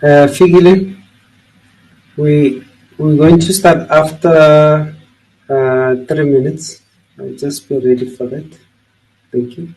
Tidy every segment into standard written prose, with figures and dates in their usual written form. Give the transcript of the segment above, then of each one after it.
Figile, we're going to start after 3 minutes. Just be ready for that. Thank you.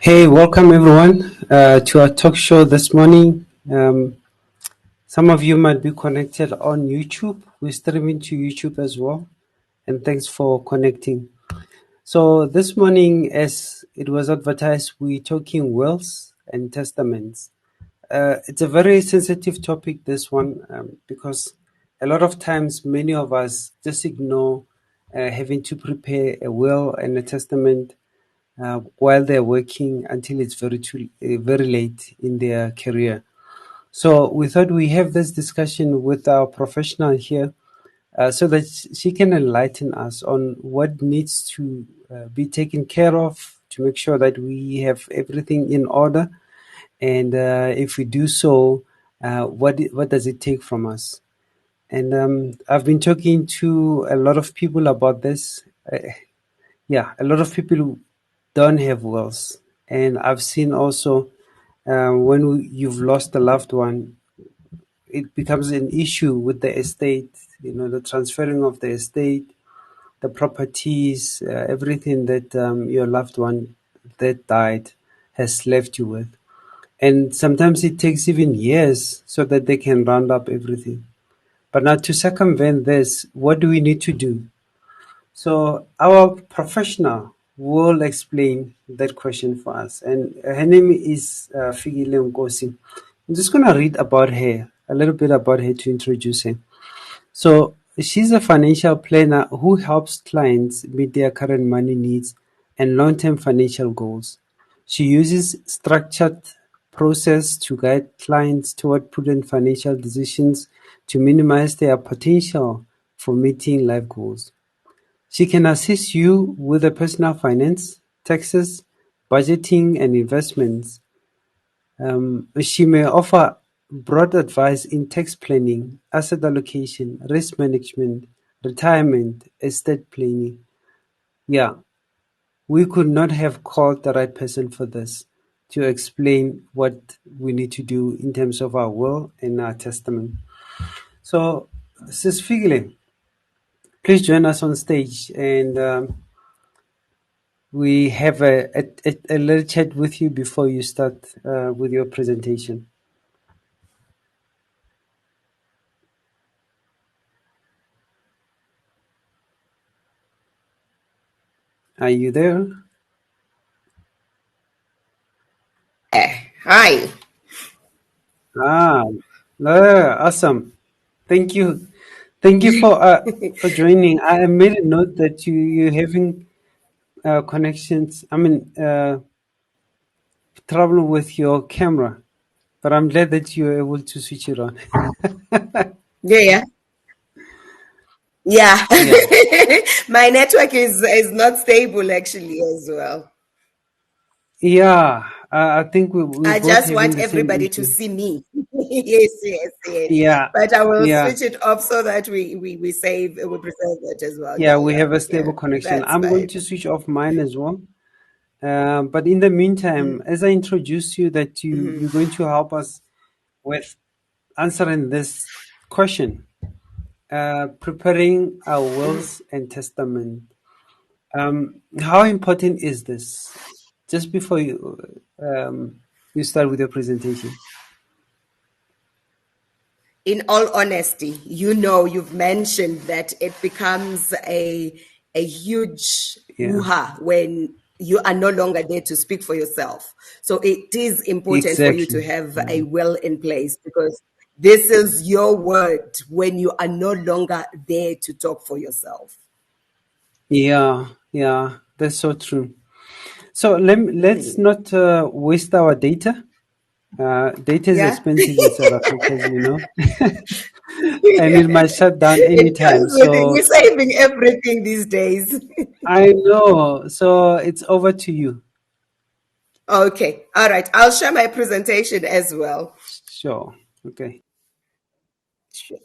Hey, welcome everyone to our talk show this morning. Some of you might be connected on YouTube. We're streaming to YouTube as well. And thanks for connecting. So, this morning, as it was advertised, we're talking wills and testaments. It's a very sensitive topic, this one, because a lot of times many of us just ignore having to prepare a will and a testament while they're working until it's very late in their career. So we thought we have this discussion with our professional here so that she can enlighten us on what needs to be taken care of to make sure that we have everything in order, and if we do so, what does it take from us? And I've been talking to a lot of people about this. Yeah, a lot of people don't have wills, and I've seen also when you've lost a loved one, it becomes an issue with the estate. You know, the transferring of the estate, the properties, everything that your loved one that died has left you with. And sometimes it takes even years so that they can round up everything. But now to circumvent this, what do we need to do? So our professional will explain that question for us. And her name is Figile Nkosi. I'm just going to read about her, a little bit about her to introduce her. So she's a financial planner who helps clients meet their current money needs and long-term financial goals. She uses structured process to guide clients toward prudent financial decisions to minimize their potential for meeting life goals. She can assist you with the personal finance, taxes, budgeting, and investments. She may offer broad advice in tax planning, asset allocation, risk management, retirement, estate planning. Yeah, we could not have called the right person for this to explain what we need to do in terms of our will and our testament. So, Sis Figile, please join us on stage, and we have a little chat with you before you start with your presentation. Are you there? Hi. Ah, awesome. Thank you. Thank you for joining. I made a note that you're having connections. I mean, trouble with your camera, but I'm glad that you're able to switch it on. Yeah, yeah. Yeah, My network is not stable actually as well. yeah. I think we're I both just having want the same everybody to issue. see me. Yes, yes, yes. Yeah, But I will yeah, switch it off so that we save we preserve it as well. yeah. Yeah, We yeah, have a yeah. stable connection. That's I'm going fine. to switch off mine as well. But in the meantime, as I introduce you, that you're going to help us with answering this question, preparing our wills and testament. How important is this? Just before you start with your presentation. In all honesty, you know, you've mentioned that it becomes a huge Yeah, hoo-ha when you are no longer there to speak for yourself. So it is important for you to exactly. have a will in place because this is your word when you are no longer there to talk for yourself. Yeah, yeah, that's so true. So let's not waste our data. Data is Yeah. expensive in South Africa, as you know, and it might shut down It anytime. comes with it. We're So saving everything these days. I know. So it's over to you. Okay. All right. I'll share my presentation as well. Sure. Okay. Sure.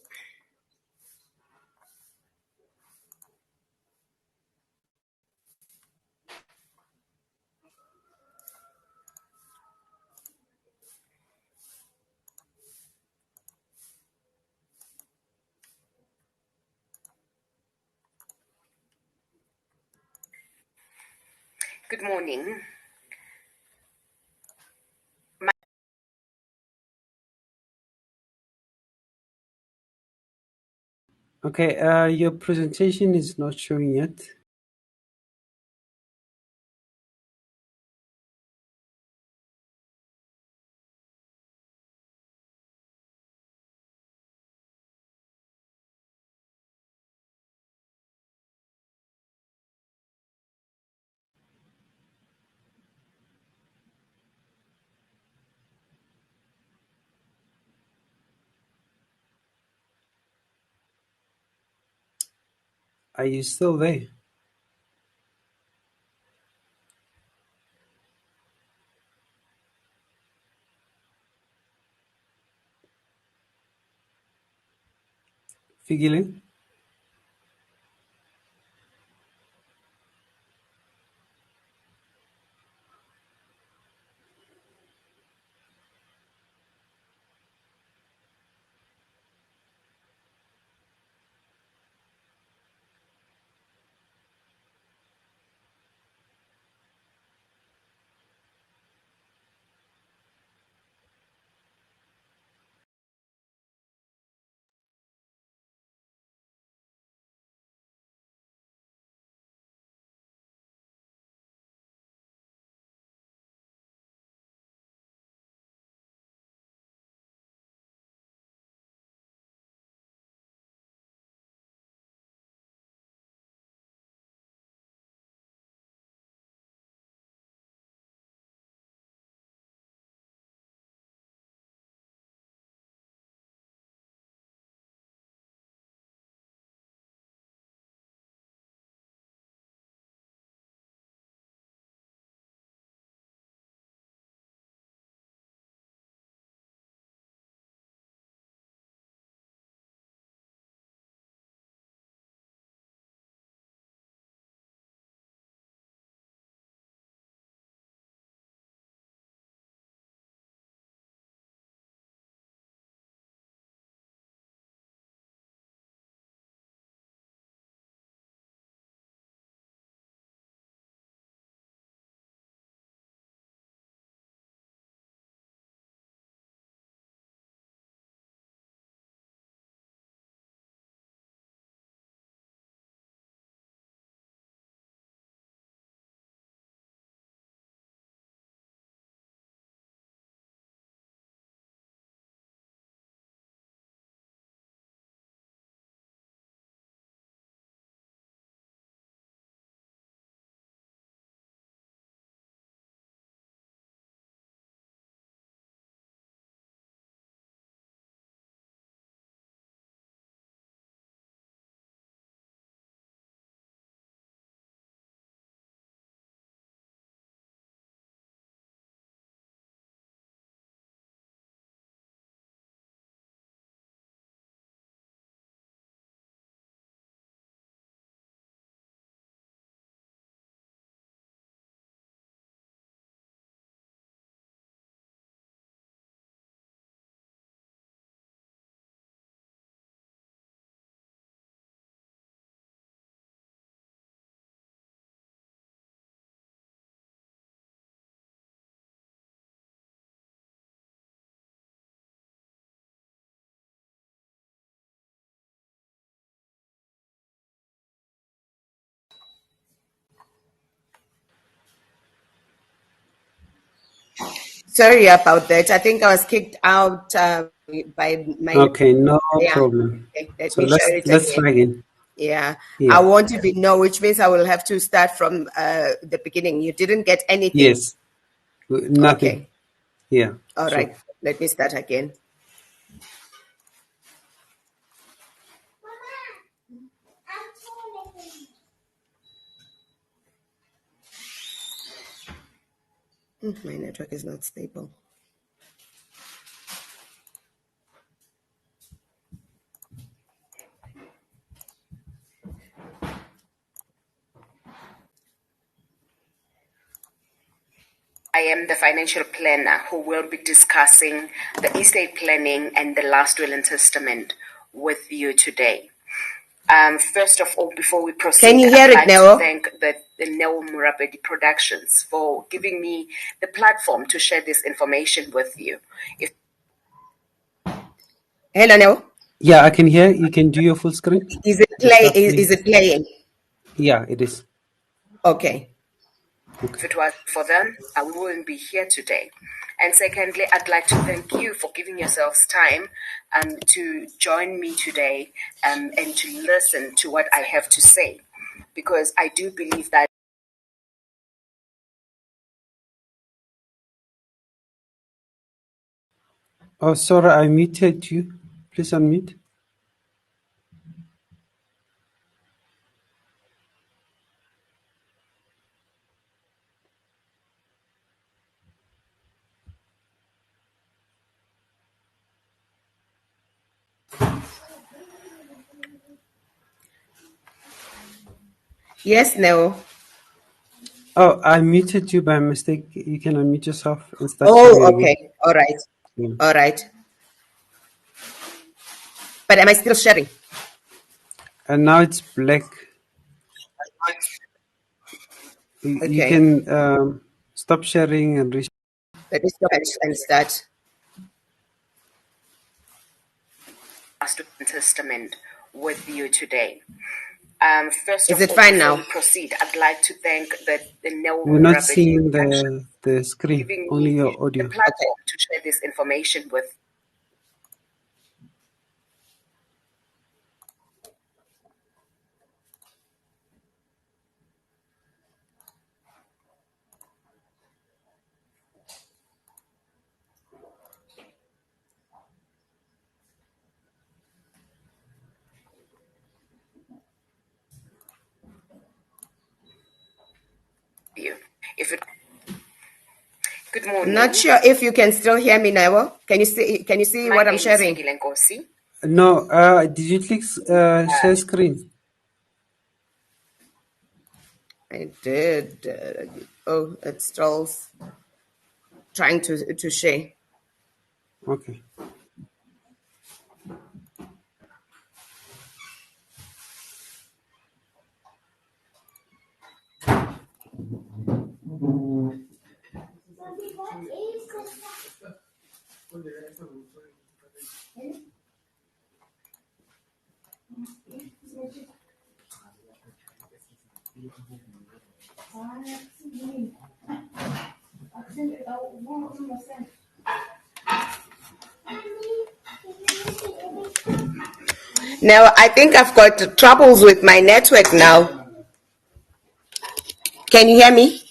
Good morning. Okay. Your presentation is not showing yet. Are you still there? Figile? Sorry about that. I think I was kicked out by my. Okay, no Yeah. problem. Okay, let So me share it let's again. try again. Yeah. Yeah. I won't even know, which means I will have to start from the beginning. You didn't get anything. Yes. Nothing. Okay. Yeah. All Sure. right. Let me start again. My network is not stable. I am the financial planner who will be discussing the estate planning and the last will and testament with you today. First of all, before we proceed, Can you hear I'd it, like Neo? to thank the Neo Murabedi Productions for giving me the platform to share this information with you. Hello, Neo. Yeah, I can hear. You can do your full screen. Is it And start playing. Is it playing? Yeah, it is. Okay. If it was for them, we wouldn't be here today. And secondly, I'd like to thank you for giving yourselves time to join me today and to listen to what I have to say, because I do believe that. Oh, sorry, I muted you. Please unmute. Yes, Neo. Oh, I muted you by mistake. You can unmute yourself and start Oh, sharing again. okay. All right. Yeah. All right. But am I still sharing? And now it's black. You Okay. can stop sharing and Let me stop and start. Last Testament with you today. First Is of it all, fine before now? we proceed, I'd like to thank the Neo We're not Murabedi seeing Productions the screen, giving only me your the audio. platform to share this information with you. Good morning. Not sure if you can still hear me, Neo. Can you see My what I'm name is sharing? Sibile Nkosi. No, did you click share screen? I did. It's still trying to share. Okay. Now, I think I've got troubles with my network now. Can you hear me?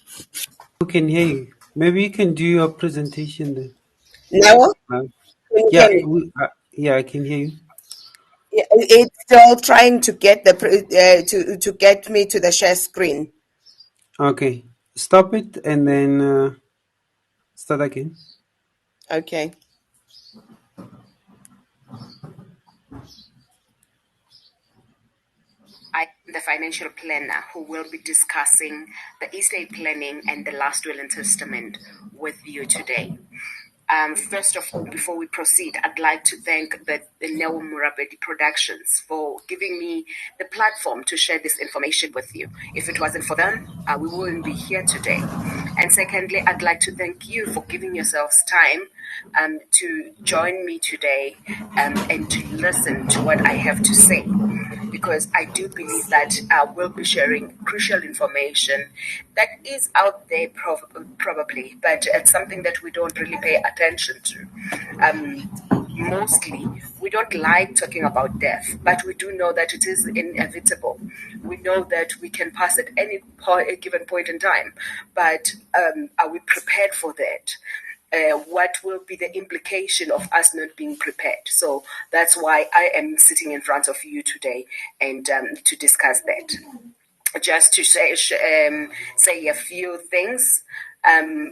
We can hear you. Maybe you can do your presentation then. Neo? Uh, Can you hear yeah, me? yeah, I can hear you. Yeah, it's still trying to get to get me to the share screen. Okay, stop it and then start again. Okay. I am the financial planner who will be discussing the estate planning and the last will and testament with you today. First of all, before we proceed, I'd like to thank the Neo Murabedi Productions for giving me the platform to share this information with you. If it wasn't for them, we wouldn't be here today. And secondly, I'd like to thank you for giving yourselves time to join me today and to listen to what I have to say, because I do believe that we'll be sharing crucial information that is out there probably, but it's something that we don't really pay attention to. Mostly, we don't like talking about death, but we do know that it is inevitable. We know that we can pass at any given point in time, but are we prepared for that? What will be the implication of us not being prepared? So that's why I am sitting in front of you today and to discuss that. Just to say a few things.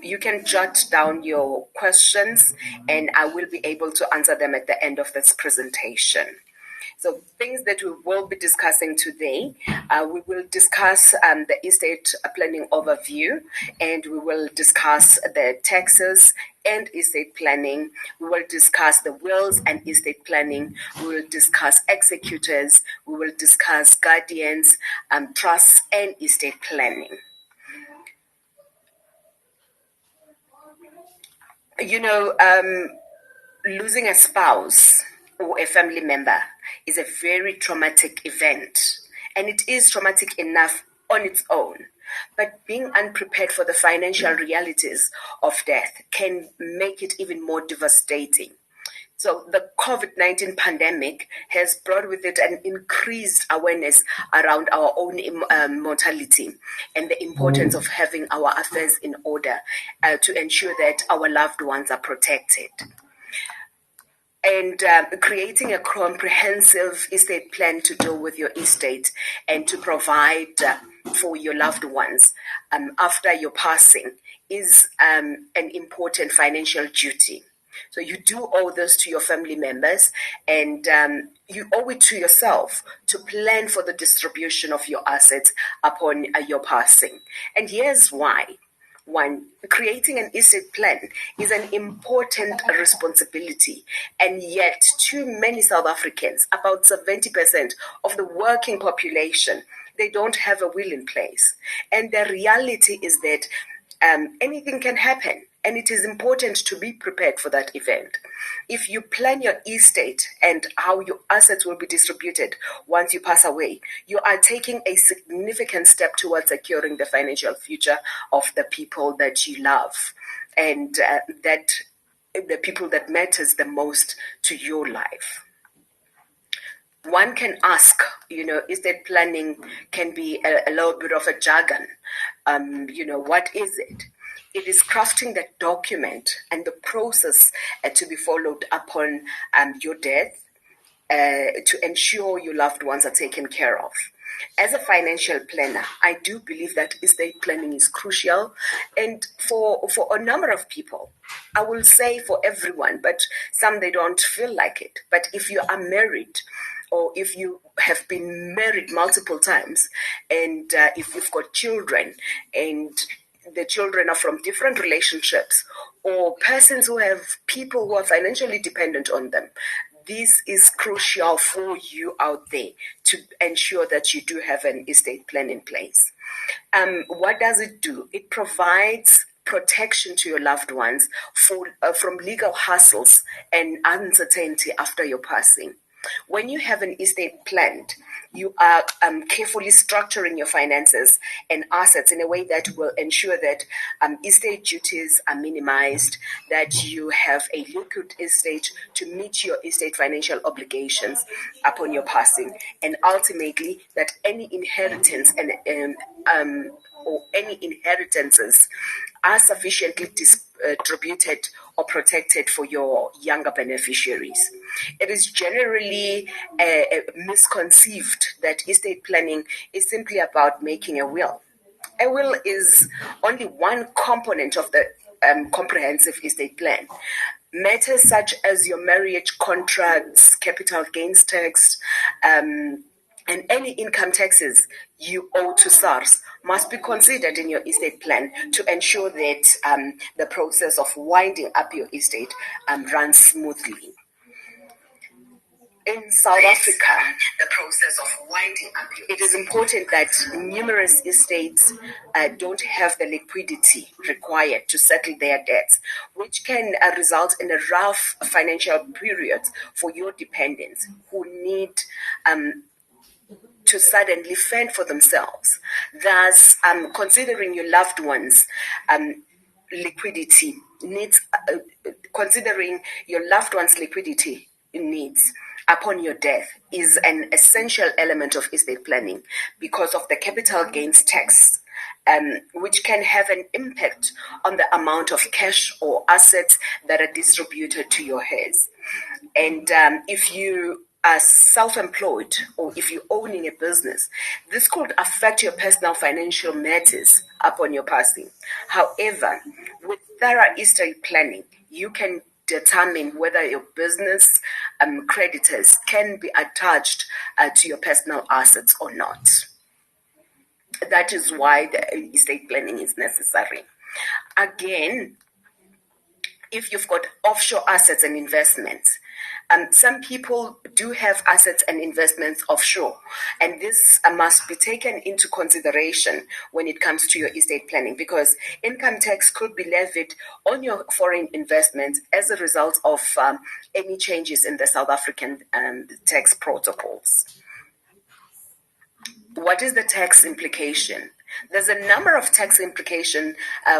You can jot down your questions and I will be able to answer them at the end of this presentation. So things that we will be discussing today, we will discuss the estate planning overview, and we will discuss the taxes and estate planning. We will discuss the wills and estate planning. We will discuss executors. We will discuss guardians, trusts, and estate planning. You know, losing a spouse or a family member is a very traumatic event, and it is traumatic enough on its own. But being unprepared for the financial realities of death can make it even more devastating. So the COVID-19 pandemic has brought with it an increased awareness around our own mortality and the importance of having our affairs in order to ensure that our loved ones are protected. And creating a comprehensive estate plan to deal with your estate and to provide for your loved ones after your passing is an important financial duty. So you do owe this to your family members, and you owe it to yourself to plan for the distribution of your assets upon your passing. And here's why. One, creating an estate plan is an important responsibility, and yet too many South Africans, about 70% of the working population, they don't have a will in place. And the reality is that anything can happen, and it is important to be prepared for that event. If you plan your estate and how your assets will be distributed once you pass away, you are taking a significant step towards securing the financial future of the people that you love and that the people that matters the most to your life. One can ask, estate planning can be a little bit of a jargon. What is it? It is crafting the document and the process to be followed upon your death to ensure your loved ones are taken care of. As a financial planner, I do believe that estate planning is crucial, and for a number of people, I will say for everyone, but some they don't feel like it. But if you are married, or if you have been married multiple times, and if you've got children, and the children are from different relationships, or persons who have people who are financially dependent on them, this is crucial for you out there to ensure that you do have an estate plan in place. What does it do? It provides protection to your loved ones from legal hassles and uncertainty after your passing. When you have an estate planned, you are carefully structuring your finances and assets in a way that will ensure that estate duties are minimized, that you have a liquid estate to meet your estate financial obligations upon your passing, and ultimately that any inheritance or any inheritances are sufficiently distributed or protected for your younger beneficiaries. It is generally misconceived that estate planning is simply about making a will. A will is only one component of the comprehensive estate plan. Matters such as your marriage contracts, capital gains tax, and any income taxes you owe to SARS must be considered in your estate plan to ensure that the process of winding up your estate runs smoothly. In South Africa, the process of winding up it is important that numerous estates don't have the liquidity required to settle their debts, which can result in a rough financial period for your dependents who need to suddenly fend for themselves. Thus, considering your loved ones' liquidity needs, considering your loved one's liquidity needs upon your death is an essential element of estate planning because of the capital gains tax, which can have an impact on the amount of cash or assets that are distributed to your heirs. And if you are self-employed or if you're owning a business, this could affect your personal financial matters upon your passing. However, with thorough estate planning, you can determine whether your business creditors can be attached to your personal assets or not. That is why the estate planning is necessary. Again, if you've got offshore assets and investments, some people do have assets and investments offshore, and this must be taken into consideration when it comes to your estate planning, because income tax could be levied on your foreign investments as a result of any changes in the South African tax protocols. What is the tax implication? There's a number of tax implications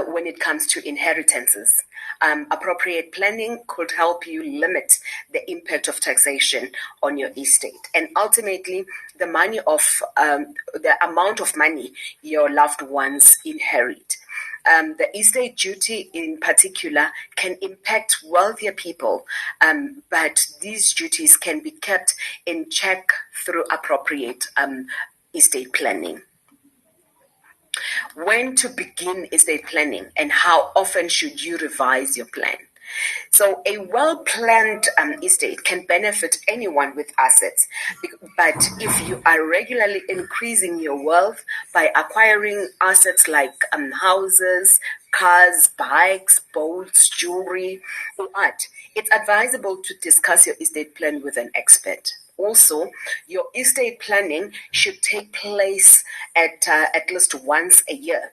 when it comes to inheritances. Appropriate planning could help you limit the impact of taxation on your estate, and ultimately the the amount of money your loved ones inherit. The estate duty in particular can impact wealthier people, but these duties can be kept in check through appropriate estate planning. When to begin estate planning and how often should you revise your plan? So a well-planned estate can benefit anyone with assets, but if you are regularly increasing your wealth by acquiring assets like houses, cars, bikes, boats, jewelry, or art, it's advisable to discuss your estate plan with an expert. Also, your estate planning should take place at least once a year.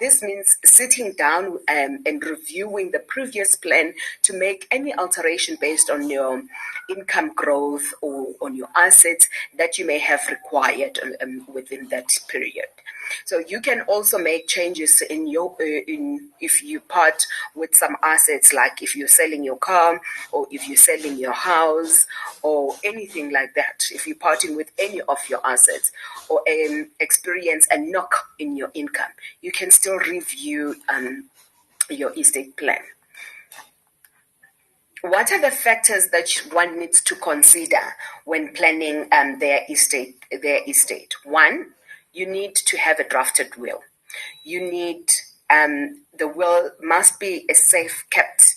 This means sitting down and reviewing the previous plan to make any alteration based on your income growth or on your assets that you may have required within that period. So you can also make changes in if you part with some assets, like if you're selling your car or if you're selling your house or anything like that. If you're parting with any of your assets or experience a knock in your income, you can still review your estate plan. What are the factors that one needs to consider when planning their estate? One, you need to have a drafted will. You need the will must be a safe kept.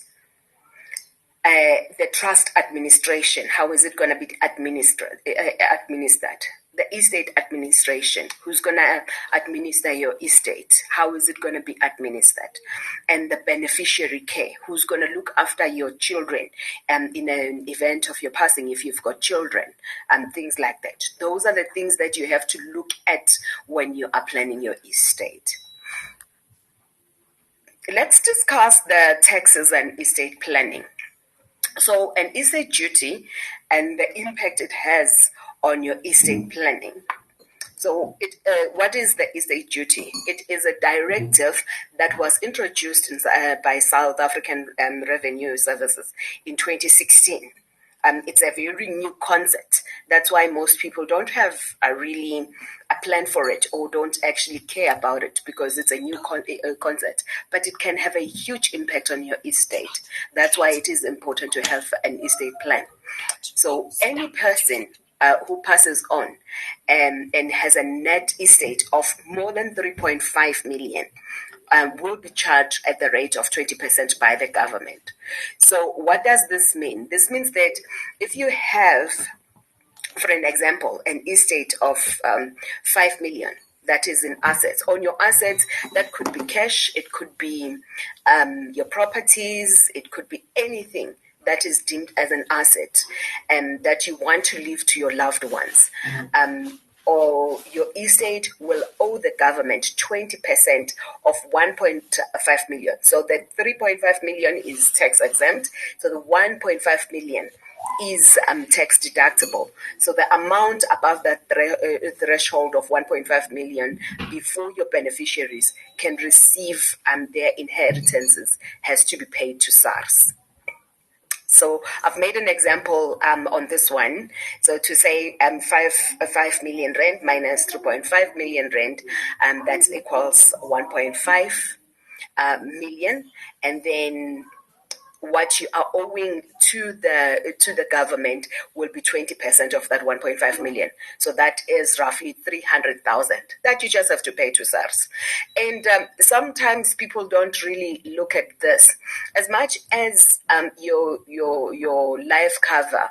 The trust administration, how is it going to be administered? The estate administration, who's going to administer your estate, how is it going to be administered? And the beneficiary care, who's going to look after your children in an event of your passing, if you've got children, and things like that. Those are the things that you have to look at when you are planning your estate. Let's discuss the taxes and estate planning. So an estate duty and the impact it has on your estate planning. So what is the estate duty? It is a directive that was introduced by South African Revenue Services in 2016. It's a very new concept. That's why most people don't have a plan for it or don't actually care about it, because it's a new concept. But it can have a huge impact on your estate. That's why it is important to have an estate plan. So any person who passes on and has a net estate of more than 3.5 million will be charged at the rate of 20% by the government. So what does this mean? This means that if you have, for an example, an estate of 5 million, that is in assets. On your assets, that could be cash, it could be your properties, it could be anything that is deemed as an asset and that you want to leave to your loved ones. Or your estate will owe the government 20% of 1.5 million. So the 3.5 million is tax exempt. So the 1.5 million is tax deductible. So the amount above that threshold of 1.5 million before your beneficiaries can receive their inheritances has to be paid to SARS. So I've made an example on this one. So to say 5 million rand minus 3.5 million rand, that equals 1.5 million, and then what you are owing to the government will be 20% of that 1.5 million. So that is roughly 300,000 that you just have to pay to SARS. And sometimes people don't really look at this. As much as your life cover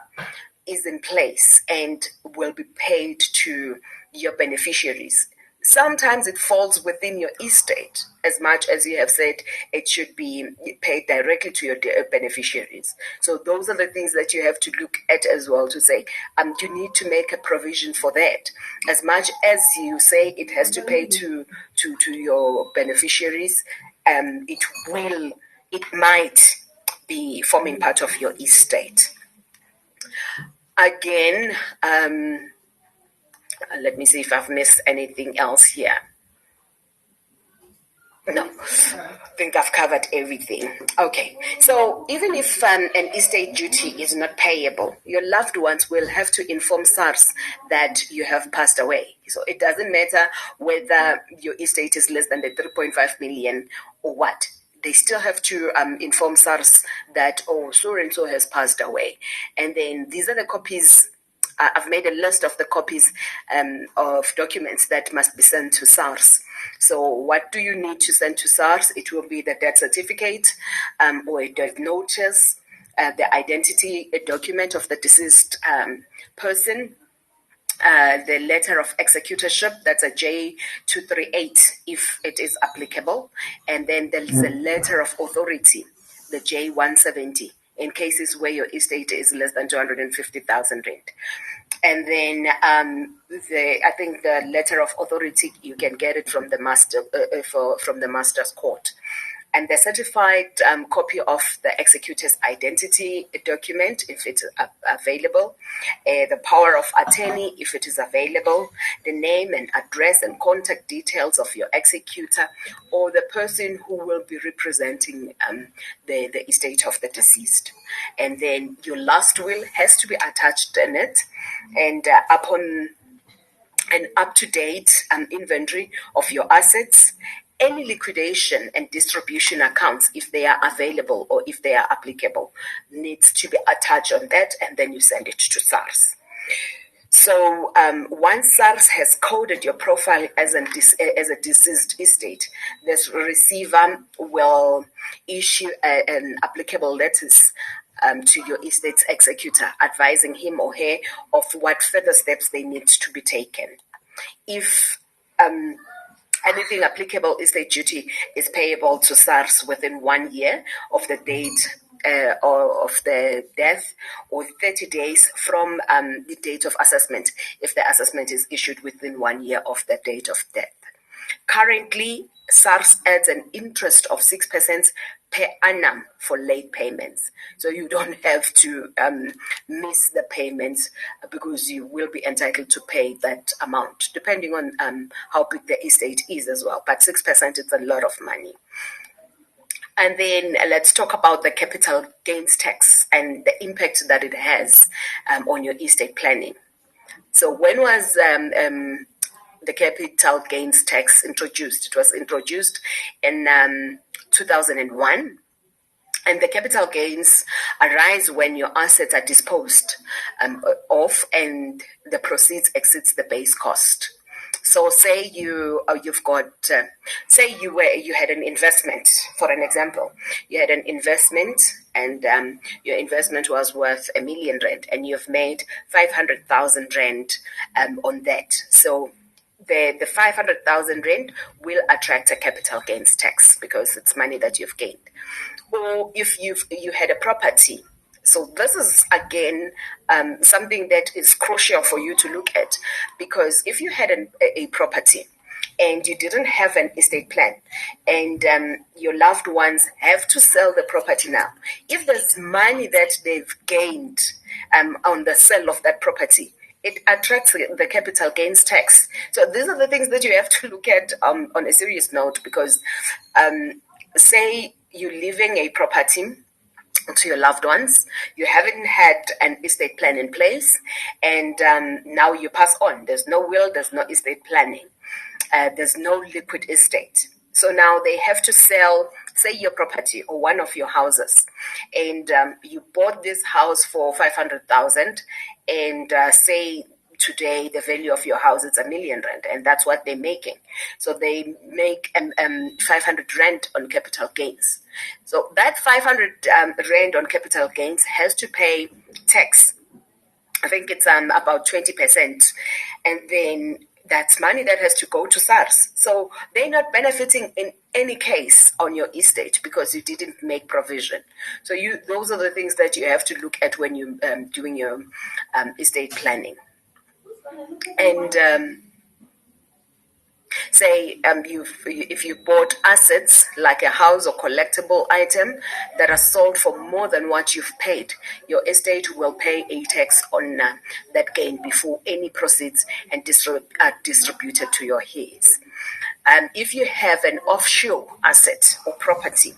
is in place and will be paid to your beneficiaries, sometimes it falls within your estate, as much as you have said it should be paid directly to your beneficiaries. So those are the things that you have to look at as well, to say you need to make a provision for that. As much as you say it has to pay to your beneficiaries, it might be forming part of your estate. Again, let me see if I've missed anything else here. No, I think I've covered everything. Okay, so even if an estate duty is not payable, your loved ones will have to inform SARS that you have passed away. So it doesn't matter whether your estate is less than the 3.5 million or what. They still have to inform SARS that, oh, so-and-so has passed away. And then these are the copies. I've made a list of the copies of documents that must be sent to SARS. So what do you need to send to SARS? It will be the death certificate or a death notice, the identity document of the deceased person, the letter of executorship, that's a J238 if it is applicable, and then there is a letter of authority, the J170, in cases where your estate is less than 250,000 rand. And then I think the letter of authority, you can get it from the master's court. And the certified copy of the executor's identity document, if it's available, the power of attorney, if it is available, the name and address and contact details of your executor or the person who will be representing the estate of the deceased. And then your last will has to be attached in it, and upon an up-to-date inventory of your assets, any liquidation and distribution accounts, if they are available or if they are applicable, needs to be attached on that, and then you send it to SARS. So once SARS has coded your profile as a deceased estate, this receiver will issue an applicable letters to your estate's executor, advising him or her of what further steps they need to be taken. If anything applicable estate duty is payable to SARS within 1 year of the date or of the death, or 30 days from the date of assessment, if the assessment is issued within 1 year of the date of death. Currently, SARS adds an interest of 6% per annum for late payments. So you don't have to miss the payments, because you will be entitled to pay that amount, depending on how big the estate is as well. But 6% is a lot of money. And then let's talk about the capital gains tax and the impact that it has on your estate planning. So when was the capital gains tax introduced? It was introduced in 2001. And the capital gains arise when your assets are disposed of and the proceeds exceeds the base cost. So say you had an investment, for an example. You had an investment and your investment was worth 1 million rand, and you've made 500,000 rand on that. So the 500,000 rand will attract a capital gains tax because it's money that you've gained. Or if you had a property. So this is, again, something that is crucial for you to look at, because if you had a property and you didn't have an estate plan, and your loved ones have to sell the property now, if there's money that they've gained on the sale of that property, it attracts the capital gains tax. So these are the things that you have to look at on a serious note, because say you're leaving a property to your loved ones, you haven't had an estate plan in place, and now you pass on. There's no will, there's no estate planning, there's no liquid estate. So now they have to sell, say, your property or one of your houses, and you bought this house for 500,000, and say today the value of your house is R1,000,000, and that's what they're making. So they make 500 rand on capital gains. So that 500 rand on capital gains has to pay tax. I think it's about 20%, and then that's money that has to go to SARS. So they're not benefiting in any case on your estate because you didn't make provision. So those are the things that you have to look at when you're doing your estate planning. And say if you bought assets like a house or collectible item that are sold for more than what you've paid, your estate will pay a tax on that gain before any proceeds and are distributed to your heirs. If you have an offshore asset or property,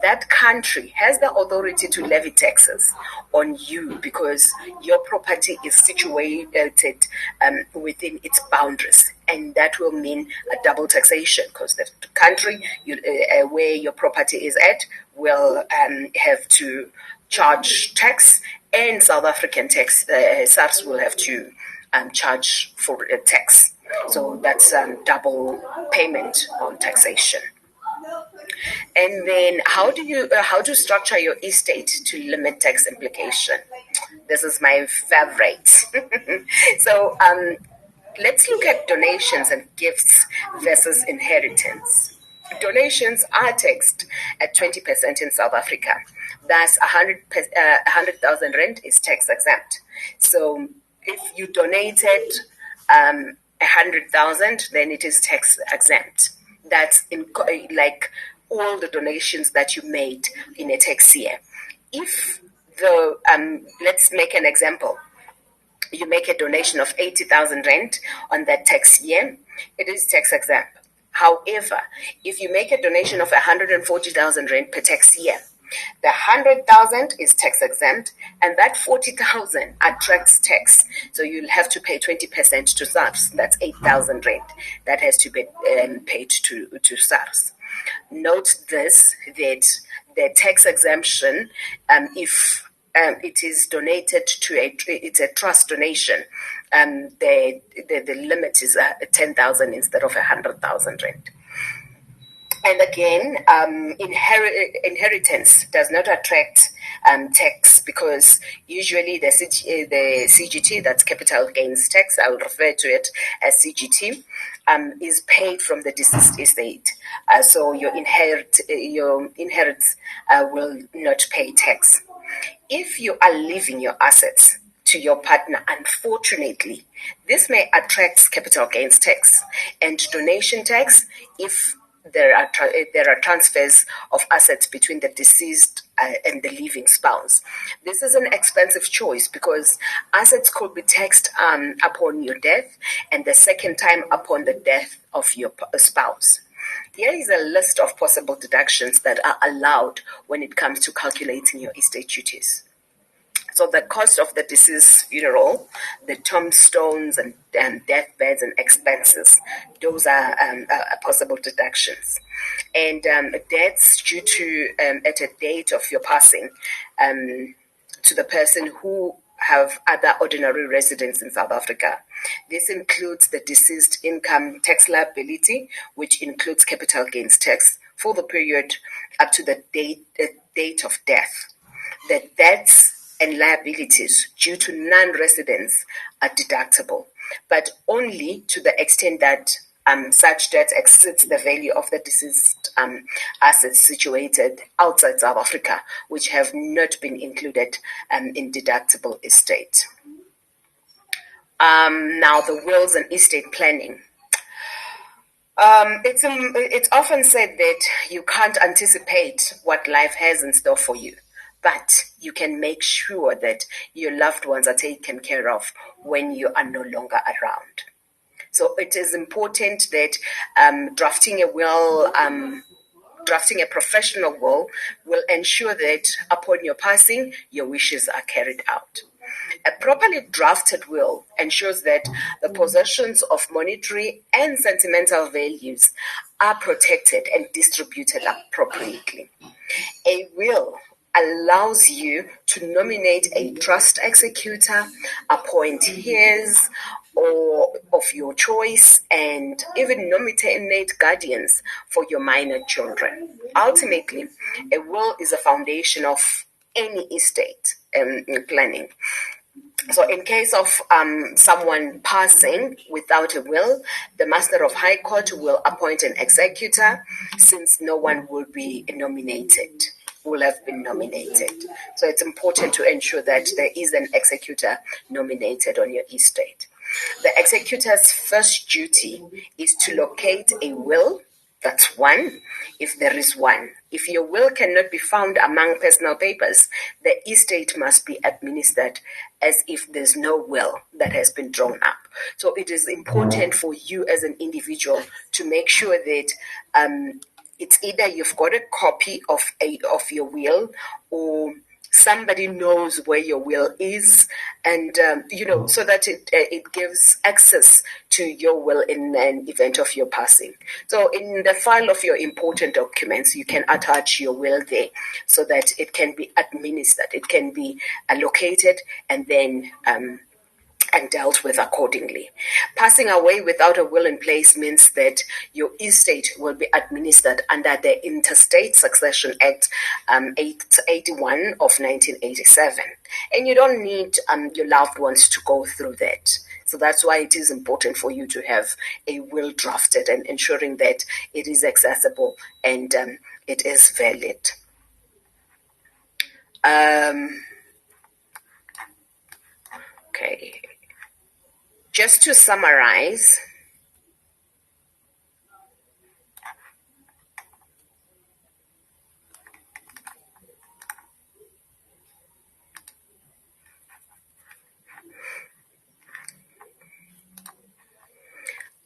that country has the authority to levy taxes on you because your property is situated within its boundaries, and that will mean a double taxation because the country where your property is at will have to charge tax, and South African tax, SARS will have to charge for a tax. So that's double payment on taxation. And then how to structure your estate to limit tax implication? This is my favorite. So let's look at donations and gifts versus inheritance. Donations are taxed at 20% in South Africa. Thus, 100,000 rand is tax exempt. So if you donated 100,000, then it is tax exempt. That's like all the donations that you made in a tax year. If let's make an example. You make a donation of 80,000 rand on that tax year, it is tax exempt. However, if you make a donation of 140,000 rand per tax year, the 100,000 is tax exempt, and that 40,000 attracts tax. So you'll have to pay 20% to SARS. That's 8,000 rand. That has to be paid to SARS. Note this, that the tax exemption, if it is donated it's a trust donation, the limit is 10,000 instead of 100,000 rand. And again, inheritance does not attract tax because usually the CGT, that's capital gains tax, I will refer to it as CGT, is paid from the deceased estate. So your inherits will not pay tax. If you are leaving your assets to your partner, unfortunately, this may attract capital gains tax and donation tax if there are transfers of assets between the deceased and the living spouse. This is an expensive choice because assets could be taxed upon your death, and the second time upon the death of your spouse. Here is a list of possible deductions that are allowed when it comes to calculating your estate duties. So the cost of the deceased funeral, the tombstones and deathbeds and expenses, those are possible deductions. And deaths due to at a date of your passing to the person who have other ordinary residents in South Africa. This includes the deceased income tax liability, which includes capital gains tax for the period up to the date of death. The debts and liabilities due to non-residents are deductible, but only to the extent that such debt exceeds the value of the deceased assets situated outside South Africa, which have not been included in deductible estate. Now, the wills and estate planning. It's often said that you can't anticipate what life has in store for you, but you can make sure that your loved ones are taken care of when you are no longer around. So it is important that drafting a will, drafting a professional will ensure that upon your passing, your wishes are carried out. A properly drafted will ensures that the possessions of monetary and sentimental values are protected and distributed appropriately. A will allows you to nominate a trust executor, appoint his or of your choice, and even nominate guardians for your minor children. Ultimately, a will is a foundation of any estate planning. So, in case of someone passing without a will, the Master of High Court will appoint an executor, since no one will be nominated, will have been nominated. So, it's important to ensure that there is an executor nominated on your estate. The executor's first duty is to locate a will. That's one, if there is one. If your will cannot be found among personal papers, the estate must be administered as if there's no will that has been drawn up. So it is important for you as an individual to make sure that it's either you've got a copy of your will, or somebody knows where your will is, and so that it gives access to your will in an event of your passing. So in the file of your important documents, you can attach your will there so that it can be administered, it can be allocated, and then and dealt with accordingly. Passing away without a will in place means that your estate will be administered under the Interstate Succession Act 881 of 1987. And you don't need your loved ones to go through that. So that's why it is important for you to have a will drafted and ensuring that it is accessible and it is valid. Okay. Just to summarize,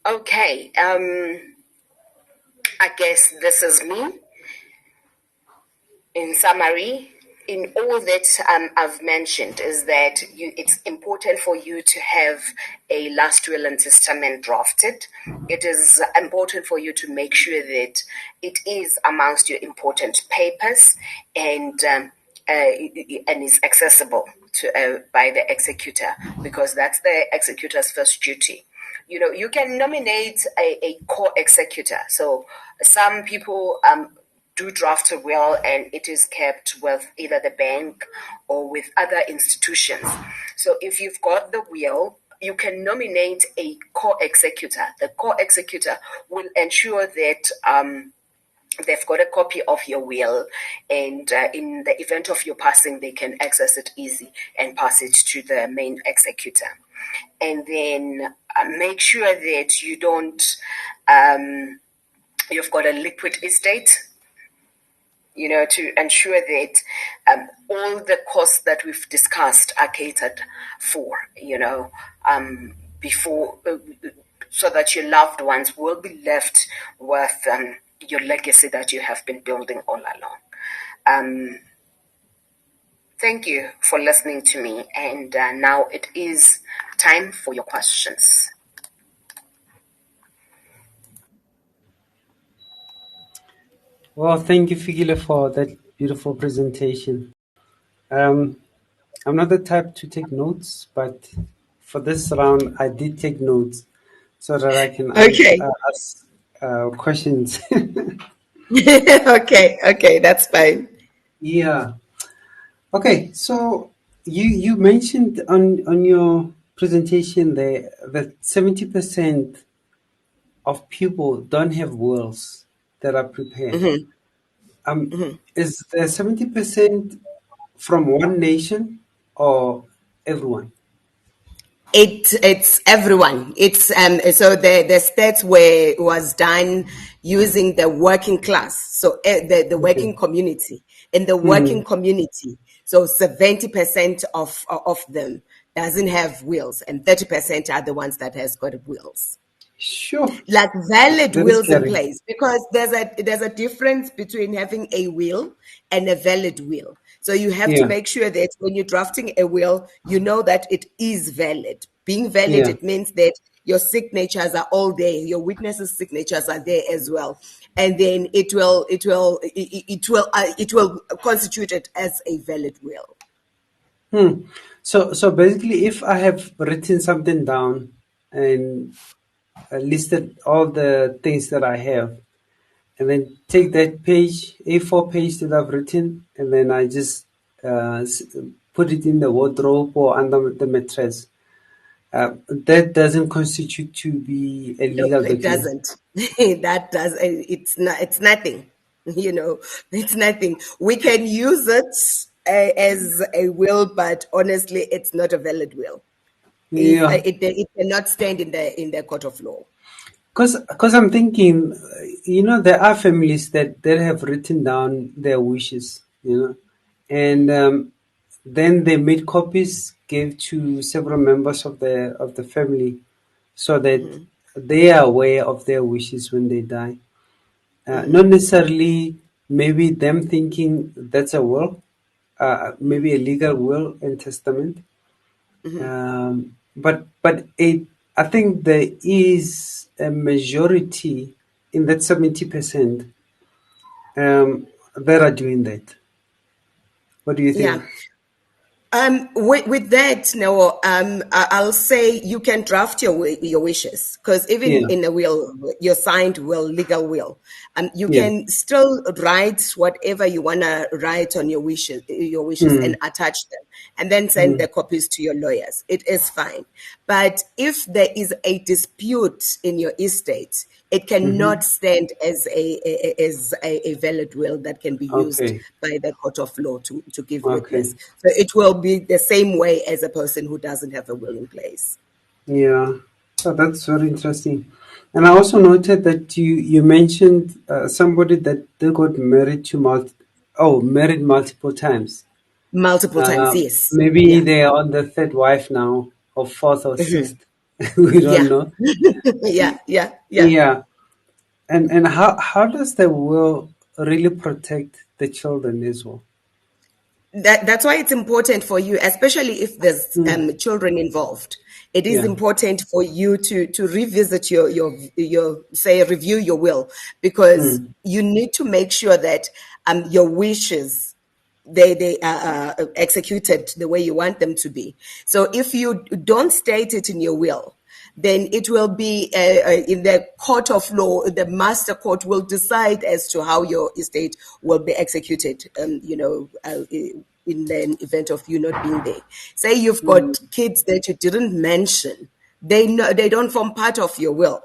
okay, I guess this is me. In summary, in all that I've mentioned, is that it's important for you to have a last will and testament drafted. It is important for you to make sure that it is amongst your important papers and is accessible to by the executor, because that's the executor's first duty. You can nominate a co-executor. So some people do draft a will and it is kept with either the bank or with other institutions. So if you've got the will, you can nominate a co-executor. The co-executor will ensure that they've got a copy of your will, and in the event of your passing, they can access it easy and pass it to the main executor. And then make sure that you don't, you've got a liquid estate, to ensure that all the costs that we've discussed are catered for, before, so that your loved ones will be left with your legacy that you have been building all along. Thank you for listening to me, and now it is time for your questions. Well, thank you, Fikile, for that beautiful presentation. I'm not the type to take notes, but for this round, I did take notes so that I can Okay. ask questions. Okay, that's fine. Yeah. Okay. So you mentioned on your presentation there that 70% of people don't have wills that are prepared. Is the 70% from one nation or everyone? It's everyone. It's so the stats was done using the working class, so the Okay. working community. In the Hmm. working community, so 70% of them doesn't have wills, and 30% are the ones that has got wills, Sure. like valid Very wills in scary. place, because there's a difference between having a will and a valid will. So you have to Yeah. make sure that when you're drafting a will, you know that it is valid. Being valid, Yeah. it means that your signatures are all there, your witnesses' signatures are there as well, and then it will constitute it as a valid will. Hmm. So basically, if I have written something down and listed all the things that I have, and then take that page, A4 page that I've written, and then I just put it in the wardrobe or under the mattress. That doesn't constitute to be a Nope, legal it document. doesn't. That does. It's not. It's nothing. You know, it's nothing. We can use it as a will, but honestly, it's not a valid will. Yeah, It cannot stand in the court of law. because I'm thinking, there are families that have written down their wishes, and then they made copies, gave to several members of the family, so that Hmm. they are aware of their wishes when they die. Not Hmm. necessarily maybe them thinking that's a will, maybe a legal will and testament. Hmm. But I think there is a majority in that 70% that are doing that. What do you Yeah. think? With that, no, I'll say you can draft your wishes, because even Yeah, in a will, your signed will, legal will, you yeah. can still write whatever you wanna write on your wishes, and Mm, attach them, and then send mm, the copies to your lawyers. It is fine. But if there is a dispute in your estate, it mm-hmm. cannot stand as a valid will that can be used Okay, by the court of law to give okay. witness. So it will be the same way as a person who doesn't have a will in place. Yeah, so that's very interesting. And I also noted that you mentioned somebody that they got married married multiple times. Multiple times, yes. Maybe Yeah. they are on the third wife now, or fourth or Mhm. sixth. We don't Yeah. know. Yeah. Yeah. Yeah. Yeah, and how does the will really protect the children as well? That's why it's important for you, especially if there's Mm, children involved. It is yeah. important for you to revisit your say review your will, because Mm, you need to make sure that your wishes, they are executed the way you want them to be. So if you don't state it in your will, then it will be in the court of law. The master court will decide as to how your estate will be executed. In the event of you not being there, say you've got mm, kids that you didn't mention, they don't form part of your will.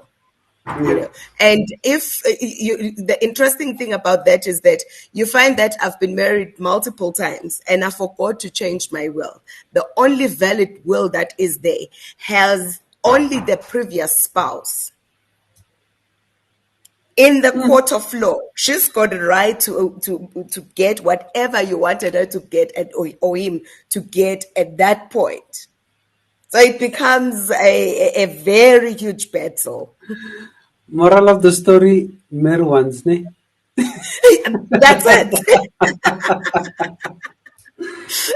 you yeah. know and if the interesting thing about that is that you find that I've been married multiple times and I forgot to change my will. The only valid will that is there has only the previous spouse. In the Mm. court of law, she's got the right to get whatever you wanted her to get, or him to get at that point. So it becomes a very huge battle. Moral of the story: marry once, ne? That's it.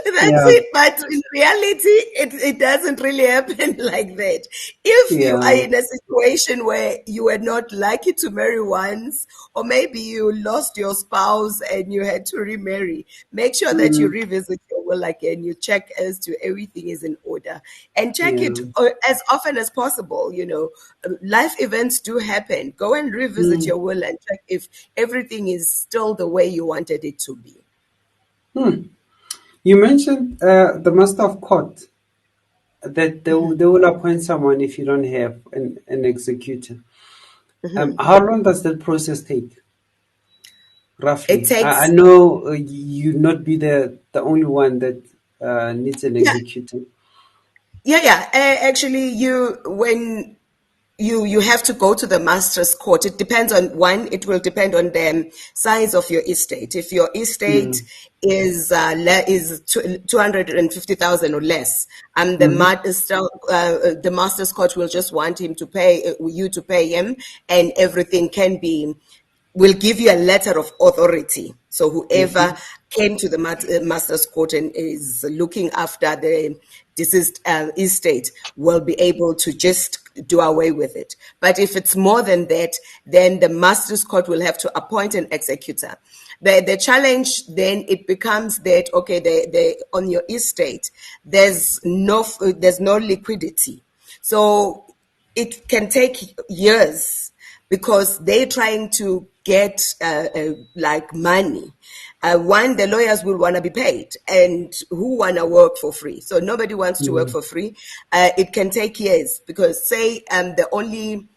That's Yeah, it. But in reality, it doesn't really happen like that. If you are yeah. in a situation where you were not lucky to marry once, or maybe you lost your spouse and you had to remarry, make sure that you Mm, revisit your will again. You check as to everything is in order, and check it yeah. as often as possible. Life events do happen. Go and revisit Mm, your will and check if everything is still the way you wanted it to be. hmm. You mentioned the master of court that they will appoint someone if you don't have an executor. How long does that process take, It roughly? I takes, know you not be the only one that needs an yeah, executor. Yeah. Actually, when you have to go to the master's court. It depends on one. It will depend on the size of your estate. If your estate Mm. is 250,000 or less, Mm-hmm. the master's court will just want him to pay you to pay him, and everything will give you a letter of authority. So whoever Okay. came to the master's court and is looking after the deceased estate will be able to just do away with it. But if it's more than that, then the master's court will have to appoint an executor. The challenge then it becomes that okay, on your estate there's no liquidity, so it can take years because they're trying to get like money. One, the lawyers will want to be paid, and who want to work for free? So nobody wants to work Mm. for free. It can take years because, say, the only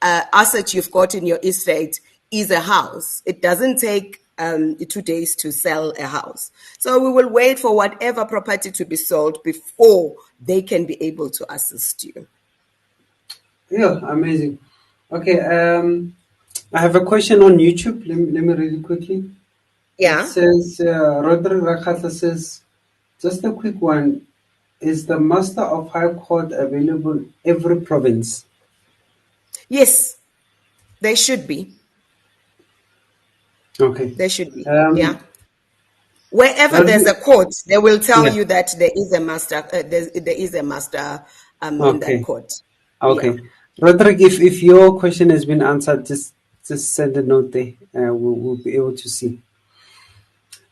asset you've got in your estate is a house. It doesn't take 2 days to sell a house. So we will wait for whatever property to be sold before they can be able to assist you. Yeah, amazing. Okay, I have a question on YouTube. Let me read it quickly. It Yeah. says, Rodri Rakata says, just a quick one. Is the Master of High Court available every province? Yes, they should be. Okay. They should be. Yeah. Um, Wherever there's Rodri, a court, they will tell yeah. you that there is a master. There is a master in that Okay. court. Yeah. Okay. Roderick, if your question has been answered, just send a note there. We'll be able to see.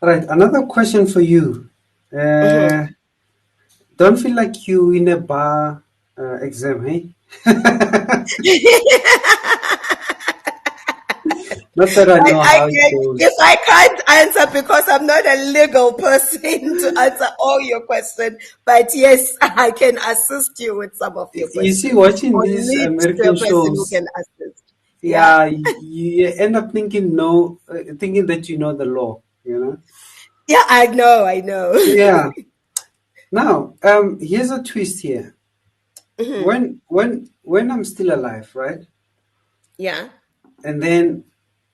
All right. Another question for you. Mhm. Don't feel like you in a bar exam, hey? Not that I know I how it can, if goes. I can't answer because I'm not a legal person to answer all your questions, but yes, I can assist you with some of your You see, questions watching or these lead to a American person who shows, can assist. Yeah. yeah, you end up thinking no, thinking that you know the law, you know? Yeah, I know. I know. Yeah. Now, here's a twist here. When I'm still alive, right? Yeah. And then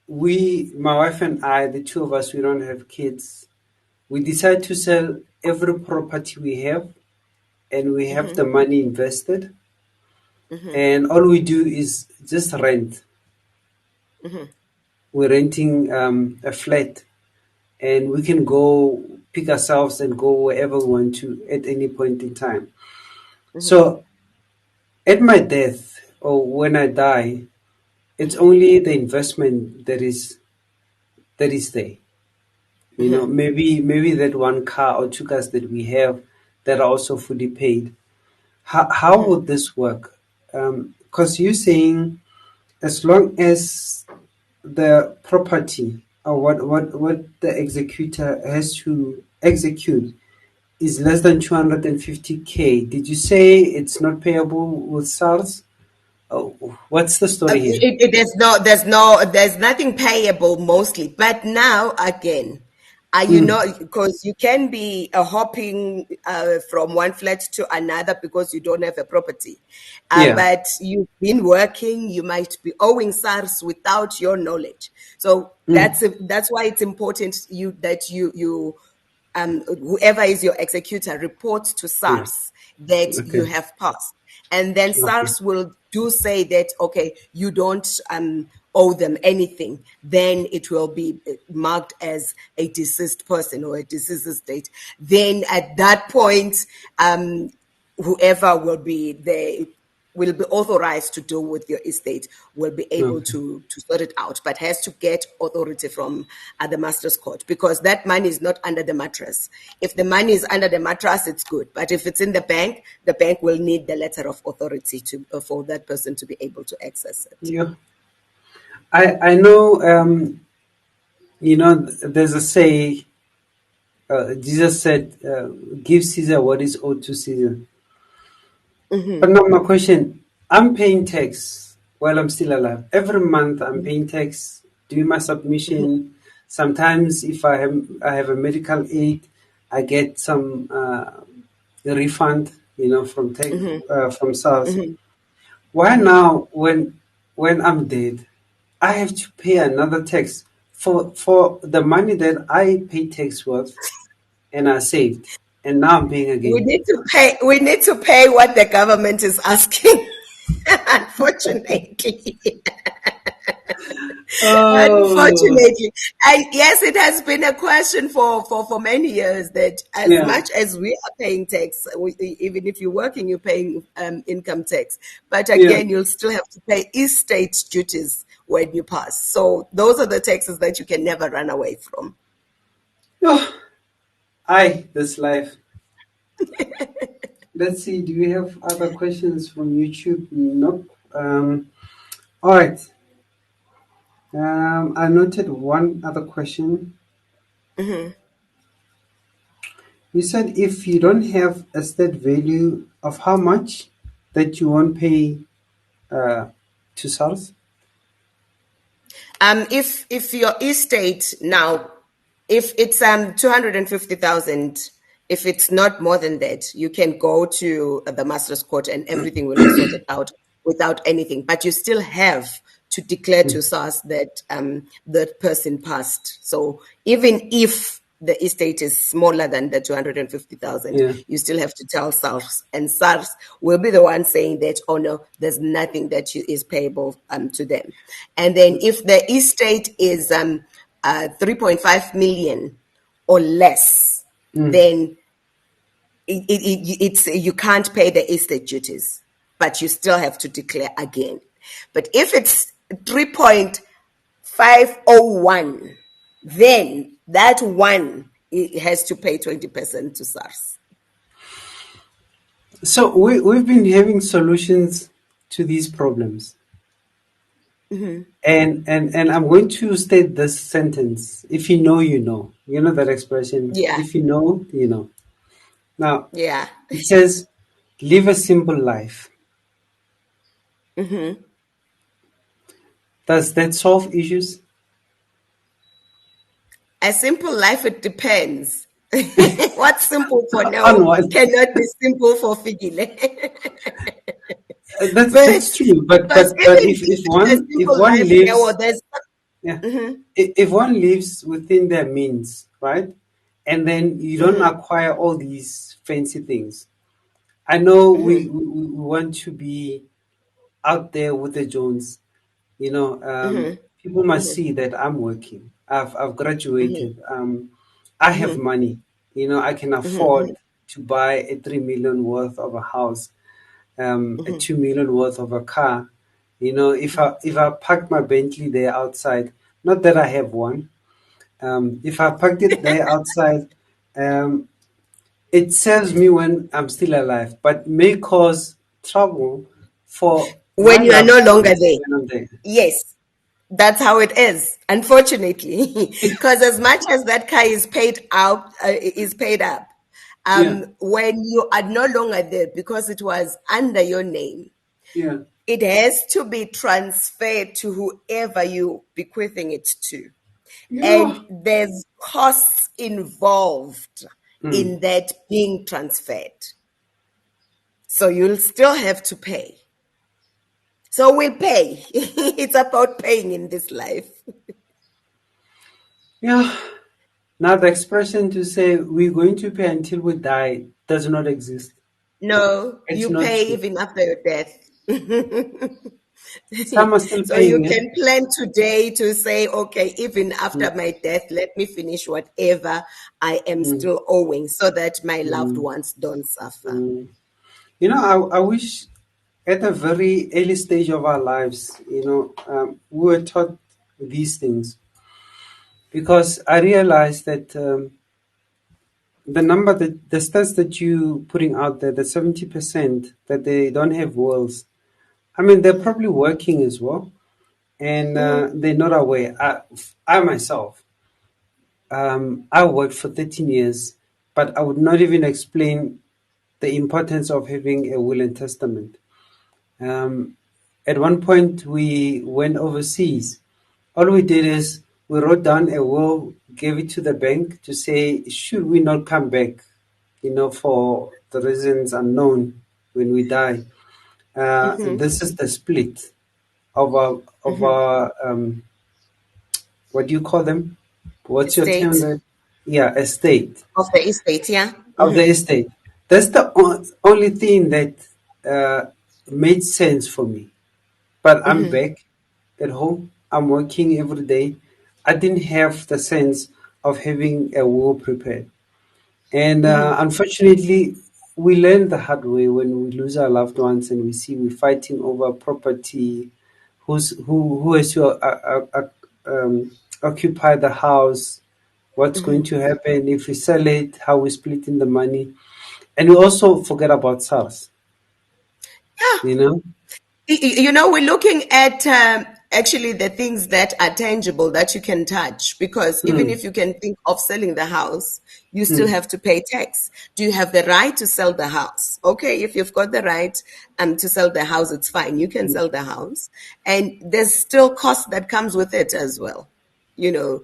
my wife and I, the two of us, we don't have kids. We decide to sell every property we have, and we have the money invested, and all we do is just rent. We're renting a flat, and we can go pick ourselves and go wherever we want to at any point in time. So at my death or when I die, it's only the investment that is there. You know, maybe that one car or two cars that we have that are also fully paid. How would this work? Because you're saying as long as the property or what the executor has to execute is less than 250K, did you say it's not payable with SARS? Oh, what's the story here? There's nothing payable mostly. But now again, Mm, because you can be hopping from one flat to another because you don't have a property. yeah. But you've been working, you might be owing SARS without your knowledge. So Mm, that's why it's important that you whoever is your executor reports to yeah. SARS that you Okay. have passed. And then Okay. SARS will do say that, okay, you don't owe them anything. Then it will be marked as a deceased person or a deceased estate. Then at that point, whoever will be authorized to deal with your estate will be able Okay. to sort it out, but has to get authority from the master's court because that money is not under the mattress. If the money is under the mattress, it's good. But if it's in the bank will need the letter of authority for that person to be able to access it. Yeah. I know. There's a say. Jesus said, "Give Caesar what is owed to Caesar." But now my question: I'm paying tax while I'm still alive. Every month, I'm paying tax, doing my submission. Sometimes, if I have a medical aid, I get some refund. from from SARS. Why now, when I'm dead, I have to pay another tax for the money that I paid tax worth and I saved, and now I'm paying We again. need to pay. We need to pay what the government is asking. Unfortunately, Oh, unfortunately, and yes, it has been a question for many years that as yeah, much as we are paying tax, even if you're working, you're paying income tax. But yeah. again, you'll still have to pay estate duties when you pass. So those are the taxes that you can never run away from. Oh, this life. Let's see. Do we have other questions from YouTube? Nope. All right. I noted one other question. You said if you don't have a set value of how much that you won't pay uh, to SARS. If your estate now, if it's 250,000, if it's not more than that, you can go to the master's court and everything will be sorted out without anything. But you still have to declare to SARS that that person passed. So even if the estate is smaller than the 250,000, Yeah. you still have to tell SARS, and SARS will be the one saying that, oh no, there's nothing that is payable to them. And then if the estate is 3.5 million or less, then it's you can't pay the estate duties, but you still have to declare again. But if it's 3.501, then that one it has to pay 20% to SARS. So we've been having solutions to these problems. And I'm going to state this sentence. If you know, you know. You know that expression. Yeah, If you know, you know. Now, yeah. it says, live a simple life. Does that solve issues? A simple life, it depends. What's simple for On now what? cannot be simple for Figile. That's But true. because But even if if it's a if simple one life now, lives, there's yeah, if one lives within their means, right, and then you don't acquire all these fancy things. I know we want to be out there with the Jones. People must see that I'm working. I've graduated. I have money. I can afford to buy a 3 million worth of a house, a 2 million worth of a car. If I park my Bentley there outside, not that I have one. If I parked it there outside, um, it serves me when I'm still alive, but may cause trouble for my when you are loved no longer ones there. when I'm there. Yes, that's how it is, unfortunately. Because as much as that car is paid out, is paid up, Yeah, when you are no longer there because it was under your name, yeah, it has to be transferred to whoever you bequeathing it to. yeah. And there's costs involved Mm. in that being transferred. So you'll still have to pay. So we'll pay. It's about paying in this life. Yeah. Now the expression to say we're going to pay until we die does not exist. No, It's you not pay true. even after your death. Some are still So you paying, eh? can plan today to say, okay, even after Mm, my death, let me finish whatever I am mm, still owing so that my loved mm, ones don't suffer. mm. I wish at a very early stage of our lives, we were taught these things because I realized that the stats that you putting out there, the 70% that they don't have wills. I mean, they're probably working as well, and they're not aware. I myself, I worked for 13 years, but I would not even explain the importance of having a will and testament. Um, at one point, we went overseas. All we did is we wrote down a will, gave it to the bank to say, should we not come back, for the reasons unknown when we die. This is the split of our what do you call them? What's your term Estate there? Yeah, estate. of the estate, yeah. Of the estate. That's the only thing that made sense for me. But I'm back at home. I'm working every day. I didn't have the sense of having a will prepared. And unfortunately, we learn the hard way when we lose our loved ones and we see we're fighting over property, who has to occupy the house, what's going to happen if we sell it, how we're splitting the money. And we also forget about SARS, you know? We're looking at actually the things that are tangible that you can touch, because even if you can think of selling the house, you still have to pay tax. Do you have the right to sell the house? Okay, if you've got the right to sell the house, it's fine. You can sell the house, and there's still cost that comes with it as well. You know,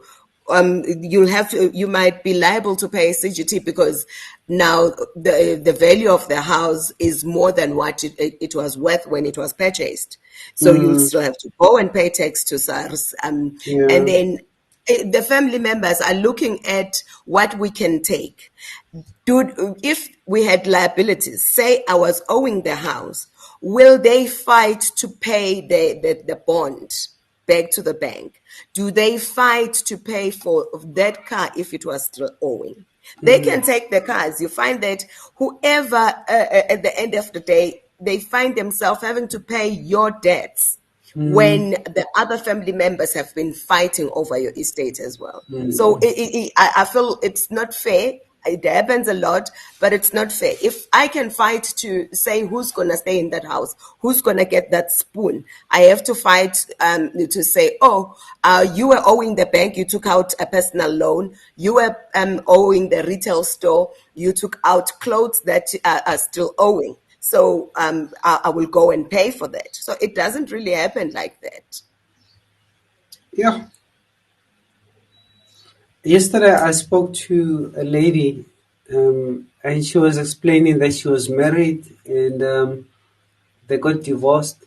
you might be liable to pay CGT because now the value of the house is more than what it was worth when it was purchased. So you'll still have to go and pay tax to SARS. And then the family members are looking at what we can take. If we had liabilities, say I was owing the house, will they fight to pay the bond back to the bank? Do they fight to pay for that car if it was still owing? They can take the cars. You find that whoever, at the end of the day, they find themselves having to pay your debts when the other family members have been fighting over your estate as well. So I feel it's not fair. It happens a lot, but it's not fair. If I can fight to say who's going to stay in that house, who's going to get that spoon, I have to fight to say, you were owing the bank, you took out a personal loan, you were owing the retail store, you took out clothes that are still owing. So I will go and pay for that. So it doesn't really happen like that. Yeah. Yesterday, I spoke to a lady, and she was explaining that she was married and they got divorced.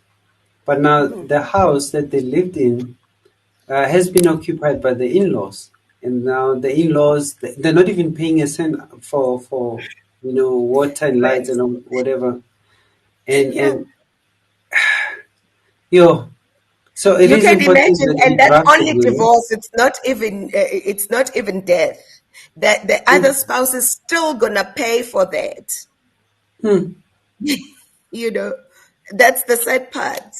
But now the house that they lived in has been occupied by the in-laws, and now the in-laws they're not even paying a cent for water and lights and whatever. And yo, so it You is can important imagine, that we and that's draft a only will. divorce. It's not even death. That the other spouse is still gonna pay for that. That's the sad part.